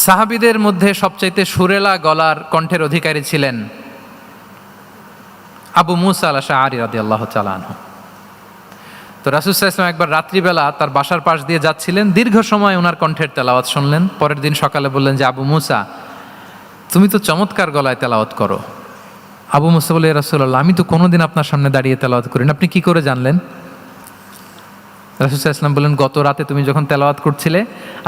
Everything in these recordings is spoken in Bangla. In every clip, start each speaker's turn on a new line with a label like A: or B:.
A: সাহাবীদের মধ্যে সবচাইতে সুরেলা গলার কণ্ঠের অধিকারী ছিলেন আবু মুসা আল-আশআরী রাদিয়াল্লাহু তাআলা আনহু। তো রাসূল সাল্লাল্লাহু আলাইহি ওয়াসাল্লাম একবার রাত্রিবেলা তার বাসার পাশ দিয়ে যাচ্ছিলেন, দীর্ঘ সময় ওনার কণ্ঠের তেলাওয়াত শুনলেন। পরের দিন সকালে বললেন যে, আবু মুসা, তুমি তো চমৎকার গলায় তেলাওয়াত করো। আবু মুসা বলে, ইয়া রাসূলুল্লাহ, আমি তো কোনোদিন আপনার সামনে দাঁড়িয়ে তেলাওয়াত করি না, আপনি কি করে জানলেন? রাসূল সাল্লাল্লাহু আলাইহি ওয়াসাল্লাম বললেন, গত রাতে তুমি যখন তেলাওয়াত করছিলে,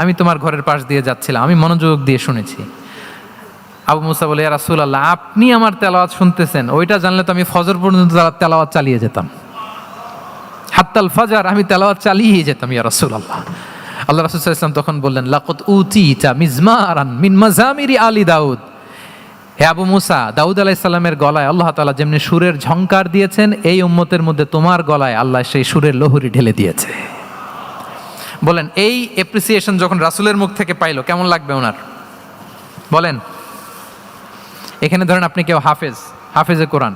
A: আমি তোমার ঘরের পাশ দিয়ে যাচ্ছিলাম, আমি মনোযোগ দিয়ে শুনেছি। আবু মুসা বলে, ইয়া রাসূলুল্লাহ, আপনি আমার তেলাওয়াত শুনতেছেন, ওইটা জানলে তো আমি ফজর পর্যন্ত তেলাওয়াত চালিয়ে যেতাম, হাত্তাল ফাজার, আমি তেলাওয়াত চালিয়ে যেতাম ইয়া রাসূলুল্লাহ। আল্লাহ রাসূল সাল্লাল্লাহু আলাইহি ওয়াসাল্লাম তখন বললেন, লাকাদ উতিতা মিজমারান মিন মাজামিরি আলি দাউদ। হে আবু মুসা, দাউদ আলাইহিস সালামের গলায় আল্লাহ তাআলা যেমনি সুরের ঝংকার দিয়েছেন, এই উম্মতের মধ্যে তোমার গলায় আল্লাহ সেই সুরের লহরী ঢেলে দিয়েছে। বলেন, এই অ্যাপ্রিসিয়েশন যখন রাসূলের মুখ থেকে পাইলো কেমন লাগবে ওনার? বলেন। এখানে ধরেন আপনি কেউ হাফেজে কোরআন,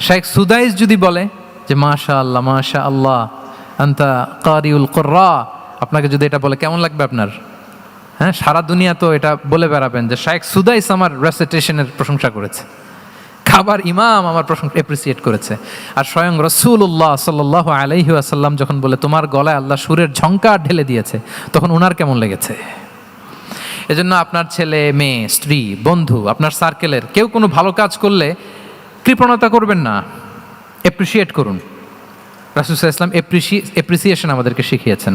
A: শেখ সুদাইস যদি বলে যে মাশাআল্লাহ মাশাআল্লাহ আনতা কারিউল কুররা, আপনাকে যদি এটা বলে কেমন লাগবে আপনার? হ্যাঁ, সারা দুনিয়া তো এটা বলে বেড়াবেন যে শেখ সুদাইস আমার রেসিটেশনের প্রশংসা করেছে, খাবার ইমাম আমার প্রশংসা অ্যাপ্রিসিয়েট করেছে। আর স্বয়ং রাসূলুল্লাহ সাল্লাল্লাহু আলাইহি ওয়াসাল্লাম যখন বলে তোমার গলায় আল্লাহ সুরের ঝংকার ঢেলে দিয়েছে, তখন ওনার কেমন লেগেছে? এজন্য আপনার ছেলে মেয়ে, স্ত্রী, বন্ধু, আপনার সার্কেলের কেউ কোনো ভালো কাজ করলে কৃপণতা করবেন না, অ্যাপ্রিসিয়েট করুন। রাসূল সাল্লাল্লাহু আলাইহি ওয়াসাল্লাম অ্যাপ্রিসিয়েশন আমাদেরকে শিখিয়েছেন।